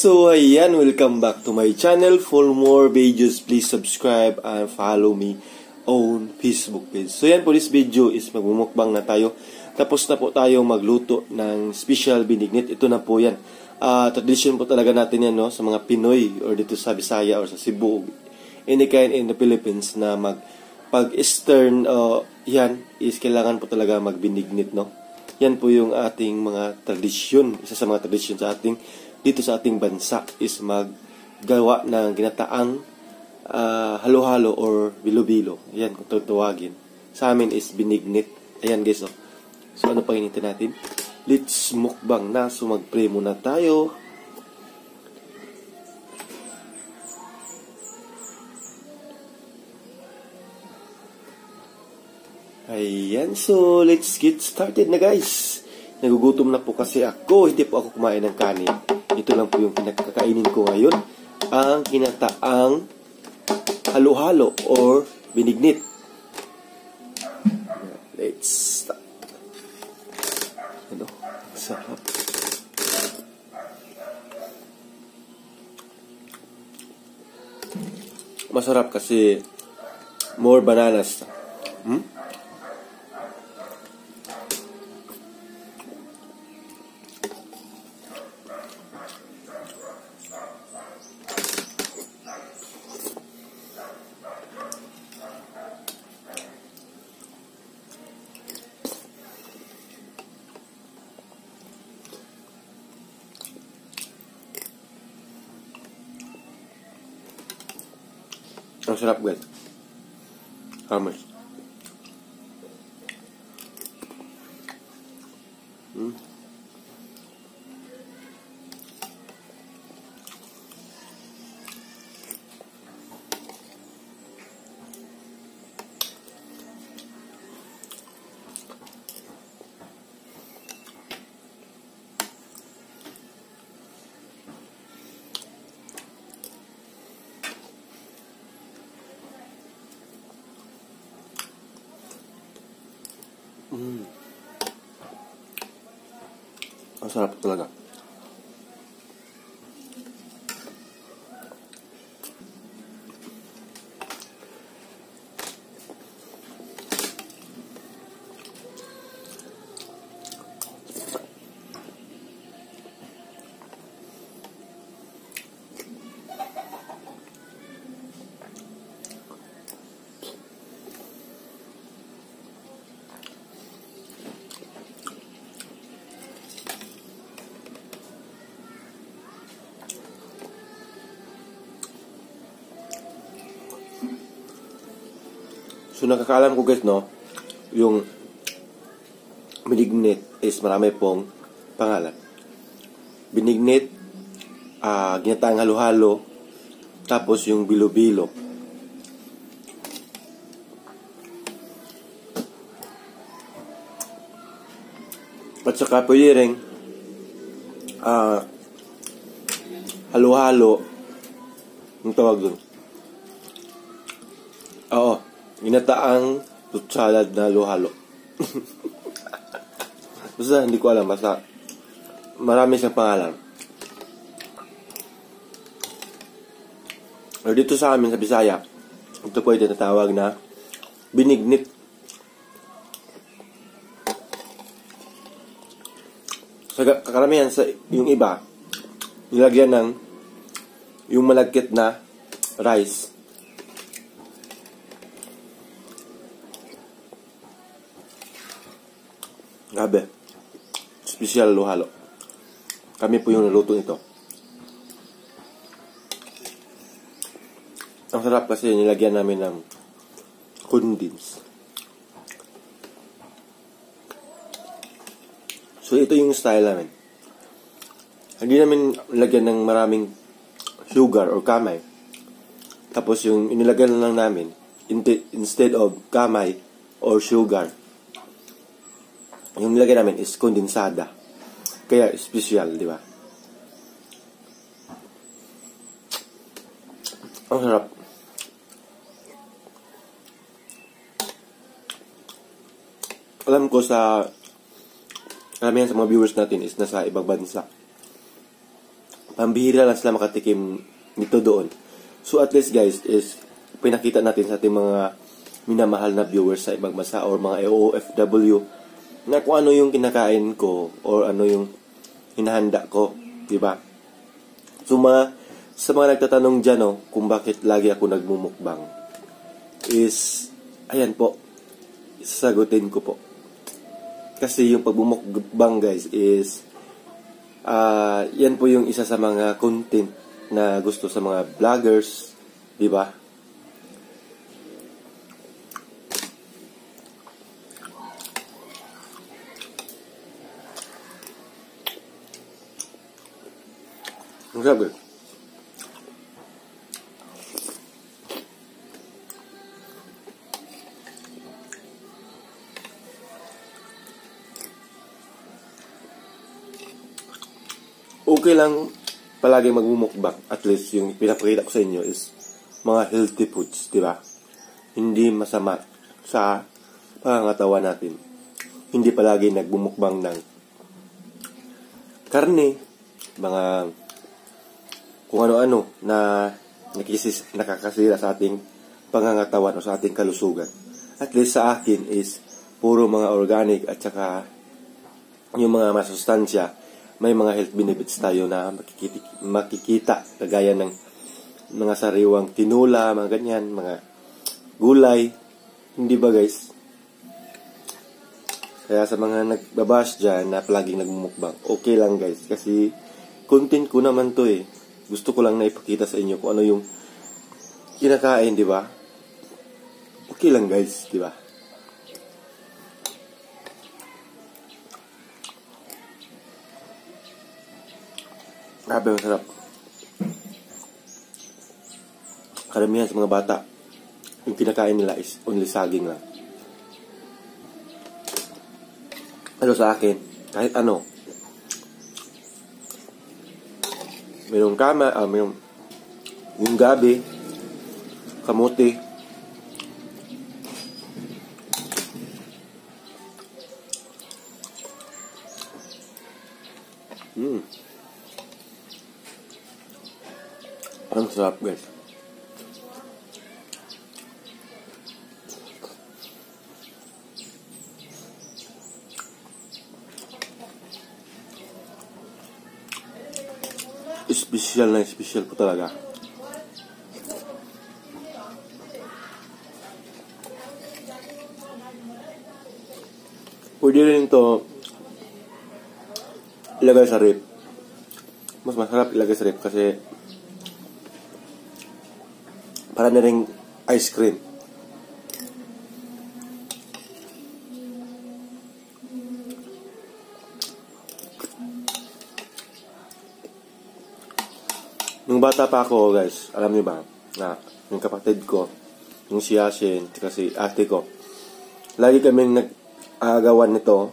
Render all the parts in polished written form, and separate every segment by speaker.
Speaker 1: So ayan, welcome back to my channel. For more videos, please subscribe and follow me on Facebook page. So yan po, this video is magmumukbang na tayo. Tapos na po tayo magluto ng special binignit. Ito na po yan. Tradition po talaga natin yan, no? Sa mga Pinoy or dito sa Bisaya or sa Cebu, any kind in the Philippines na pag-eastern, yan is kailangan po talaga magbinignit, no? Yan po yung ating mga tradisyon. Isa sa mga tradisyon sa ating dito sa ating bansa is maggawa ng ginataang halo-halo or bilo-bilo. Ayan, kung tutawagin. Sa amin is binignit. Ayan guys, oh. So ano pang hinintay natin? Let's mukbang na. So mag-pray muna tayo. Ayan, so let's get started na guys. Nagugutom na po kasi ako. Hindi po ako kumain ng kanin. Ito lang po yung pinakakainin ko ngayon. Ang kinataang halo-halo or binignit. Let's start. Ano? Sarap. Masarap kasi more bananas. Ang sarap guys. Hamas. Ang sarap talaga. So nakakaalam ko guys, no, yung binignit is marami pong pangalan. Binignit, ginataang halo-halo, tapos yung bilo-bilo. At saka pwede rin halo-halo, yung tawag dun. Oo. Ginataang fruit salad na halo-halo. Basta hindi ko alam. Basta marami siyang pangalan. Pero dito sa amin sa Bisaya, ito po ay tinatawag na binignit. Sa karamihan sa yung iba, nilagyan ng yung malagkit na rice. Grabe. Special halo. Kami po yung naluto nito. Ang sarap kasi nilagyan namin ng condensed. So ito yung style namin. Hindi namin lagyan ng maraming sugar or kamay. Tapos yung inilagyan lang namin, instead of kamay or sugar, yung nilagay namin is kondensada. Kaya special, di ba? Ang sarap. Alam ko sa karamihan sa mga viewers natin is nasa ibang bansa. Pambihira lang sila makatikim nito doon. So at least guys is pinakita natin sa ating mga minamahal na viewers sa ibang bansa or mga OFW na kung ano yung kinakain ko or ano yung hinahanda ko, di ba? So sa mga nagtatanong dyan, no, kung bakit lagi ako nagmumukbang is ayan po, sasagutin ko po. Kasi yung pagbumukbang guys is yan po yung isa sa mga content na gusto sa mga vloggers, di ba? Ang sarap guys. Okay lang palagi magmumukbang. At least yung pinapakita ko sa inyo is mga healthy foods, di ba? Hindi masama sa pangangatawan natin. Hindi palagi nagbumukbang ng karne, mga kung ano-ano na nakakasira sa ating pangangatawan o sa ating kalusugan. At least sa akin is puro mga organic at saka yung mga masustansya. May mga health benefits tayo na makikita kagaya ng mga sariwang tinula, mga ganyan, mga gulay. Hindi ba guys? Kaya sa mga nagbabash dyan na palaging nagmumukbang, okay lang guys. Kasi content ko naman to eh. Gusto ko lang na ipakita sa inyo kung ano yung kinakain, di ba? Okay lang guys, di ba? Grabe, masarap. Karamihan sa mga bata, yung kinakain nila is only saging lang. Pero sa akin, kahit ano, mayroong mayroong yung gabi, kamote, ang sarap guys. Special na special po talaga. Pwede rin ito ilagay sa rip. Mas masarap ilagay sa rip kasi para na rin ice cream. Nung bata pa ako guys, alam niyo ba na yung kapatid ko, yung si Yashin, kasi ate ko, lagi kami nag-aagawan nito.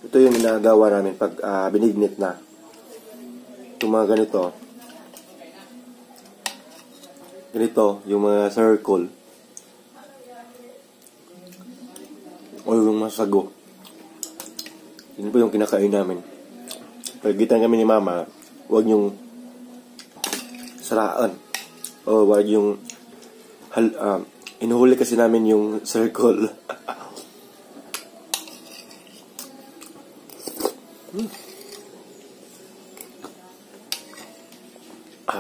Speaker 1: Ito yung inaagawa namin pag binignit na. Yung mga ganito. Ganito, yung mga circle. O yung masago. Yun po yung kinakain namin. Pagitan kami ni mama, huwag yung saraan. O wag yung inuhuli kasi namin yung circle.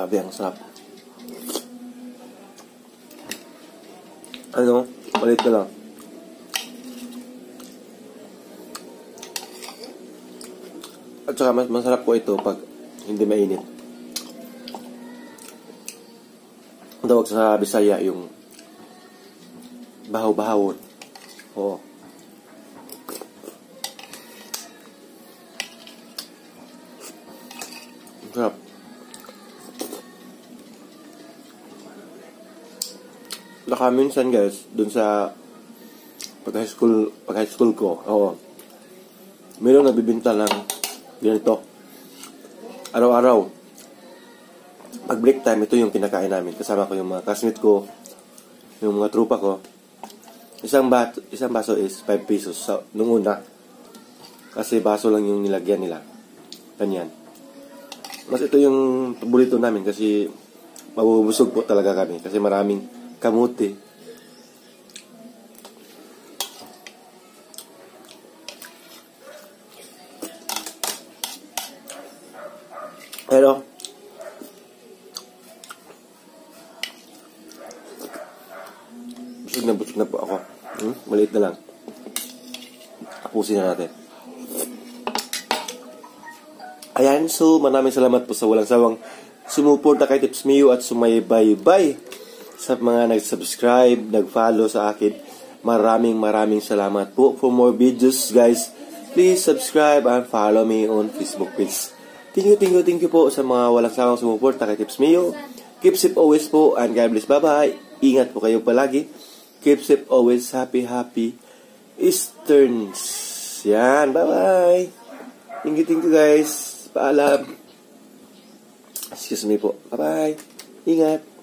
Speaker 1: Ang sarap. Ano? Ulit na lang. At saka mas masarap po ito pag hindi mainit. Ang tawag sa Bisaya yung bahaw-bahawon. Oo. Sarap. Saka minsan guys, dun sa pag high school ko, mayroong nagbibinta ng ganito. Araw-araw. Pag break time, ito yung kinakain namin. Kasama ko yung mga classmate ko, yung mga trupa ko. Isang baso is 5 pesos nung una. Kasi baso lang yung nilagyan nila. Ganyan. Mas ito yung paborito namin kasi mabubusog po talaga kami. Kasi maraming kamuti. Pero busog na po ako. Maliit na lang. Tapusin na natin. Ayan, so maraming salamat po sa walang sawang sumuporta kay Tips Mio at sumaybay-bay sa mga nag-subscribe, nag-follow sa akin. Maraming salamat po. For more videos, guys, please subscribe and follow me on Facebook page. Thank you po sa mga walang sawang sumuporta kay Tips Mio. Keep safe always po and God bless. Bye-bye. Ingat po kayo palagi. Keep safe always. Happy Easterns. Yan. Bye-bye. Thank you guys. Paalam. Excuse me po. Bye-bye. Ingat.